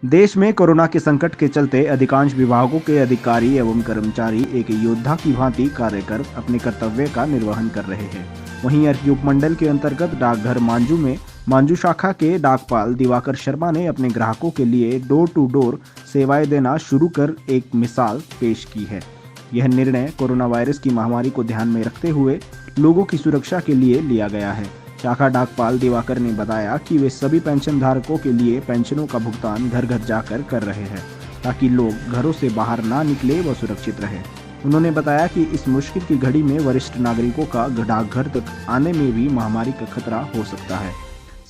देश में कोरोना के संकट के चलते अधिकांश विभागों के अधिकारी एवं कर्मचारी एक योद्धा की भांति कार्य कर अपने कर्तव्य का निर्वहन कर रहे हैं। वहीं अर्की उपमंडल के अंतर्गत डाकघर मांझू में मांझू शाखा के डाकपाल दिवाकर शर्मा ने अपने ग्राहकों के लिए डोर टू डोर सेवाएं देना शुरू कर एक मिसाल पेश की है। यह निर्णय कोरोना वायरस की महामारी को ध्यान में रखते हुए लोगों की सुरक्षा के लिए लिया गया है। शाखा डाकपाल दिवाकर ने बताया कि वे सभी पेंशन धारकों के लिए पेंशनों का भुगतान घर घर जाकर कर रहे हैं ताकि लोग घरों से बाहर ना निकले व सुरक्षित रहें। उन्होंने बताया कि इस मुश्किल की घड़ी में वरिष्ठ नागरिकों का डाकघर तक आने में भी महामारी का खतरा हो सकता है।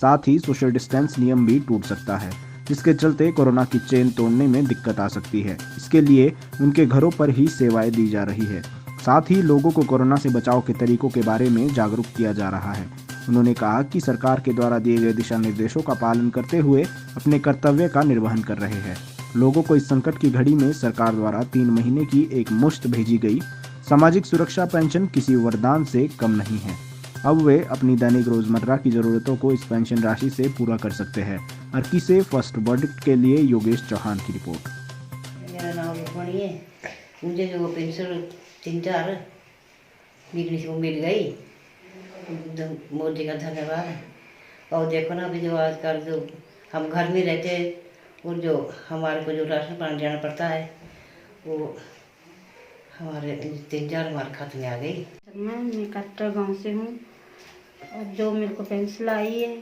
साथ ही सोशल डिस्टेंस नियम भी टूट सकता है, जिसके चलते कोरोना की चेन तोड़ने में दिक्कत आ सकती है। इसके लिए उनके घरों पर ही सेवाएं दी जा रही है। साथ ही लोगों को कोरोना से बचाव के तरीकों के बारे में जागरूक किया जा रहा है। उन्होंने कहा कि सरकार के द्वारा दिए गए दिशा निर्देशों का पालन करते हुए अपने कर्तव्य का निर्वहन कर रहे हैं। लोगों को इस संकट की घड़ी में सरकार द्वारा 3 महीने की एक मुश्त भेजी गई सामाजिक सुरक्षा पेंशन किसी वरदान से कम नहीं है। अब वे अपनी दैनिक रोजमर्रा की जरूरतों को इस पेंशन राशि से पूरा कर सकते हैं। अर्की से फर्स्ट वर्डिक्ट के लिए योगेश चौहान की रिपोर्ट। मेरा नाम रुक्मणी है। मुझे जो पेंशन 3-4 बिगड़ी से वो मिल गई, मोदी का धन्यवाद है। और देखो ना, अभी जो आजकल जो हम घर में रहते और जो हमारे को जो राशन पानी देना पड़ता है वो हमारे 3-4 हमारे खाते में आ गई। मैं कट्टर गांव से हूँ और जो मेरे को पेंशन आई है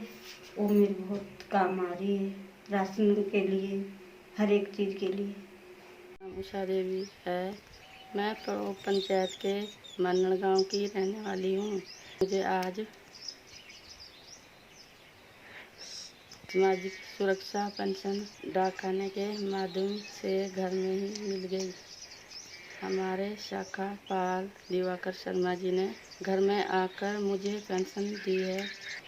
वो मेरे बहुत काम आ रही है, राशन के लिए, हर एक चीज़ के लिए। उषा देवी है। मैं पड़ों पंचायत के मन्नड़ गांव की रहने वाली हूँ। मुझे आज सामाजिक सुरक्षा पेंशन डाकखाने के माध्यम से घर में ही मिल गई। हमारे शाखा पाल दिवाकर शर्मा जी ने घर में आकर मुझे पेंशन दी है।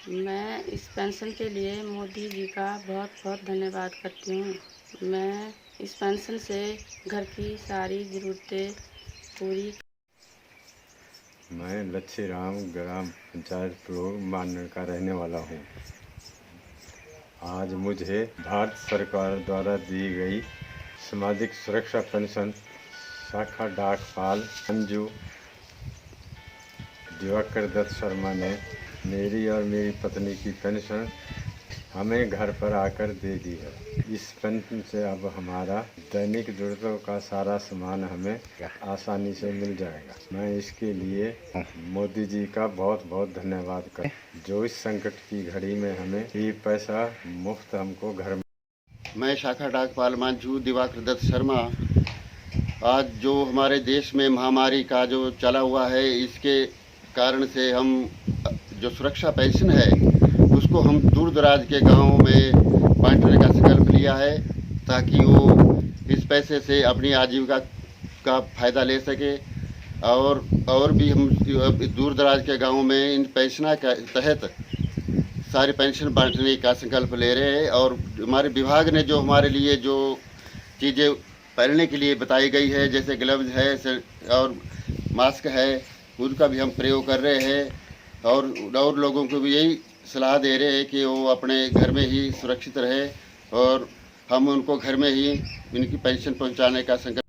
मैं इस पेंशन के लिए मोदी जी का बहुत बहुत धन्यवाद करती हूँ। मैं इस पेंशन से घर की सारी ज़रूरतें पूरी। मैं लच्छी राम ग्राम पंचायत पड़ों मानड़ का रहने वाला हूँ। आज मुझे भारत सरकार द्वारा दी गई सामाजिक सुरक्षा पेंशन शाखा डाकपाल मंजू दिवाकर दत्त शर्मा ने मेरी और मेरी पत्नी की पेंशन हमें घर पर आकर दे दी है। इस पेंशन से अब हमारा दैनिक जरूरतों का सारा सामान हमें आसानी से मिल जाएगा। मैं इसके लिए मोदी जी का बहुत बहुत धन्यवाद कर, जो इस संकट की घड़ी में हमें ये पैसा मुफ्त हमको घर में। मैं शाखा डाकपाल मांझू दिवाकर दत्त शर्मा। आज जो हमारे देश में महामारी का जो चला हुआ है, इसके कारण से हम जो सुरक्षा पेंशन है उसको हम दूर दराज के गाँव में बांटने का संकल्प लिया है, ताकि वो इस पैसे से अपनी आजीविका का फ़ायदा ले सके। और भी हम दूर दराज के गाँव में इन पेंशनों के तहत सारी पेंशन बांटने का संकल्प ले रहे हैं। और हमारे विभाग ने जो हमारे लिए जो चीज़ें पहनने के लिए बताई गई है, जैसे ग्लव्स है और मास्क है, उनका भी हम प्रयोग कर रहे हैं। और लोगों को भी यही सलाह दे रहे हैं कि वो अपने घर में ही सुरक्षित रहे और हम उनको घर में ही इनकी पेंशन पहुंचाने का संकल्प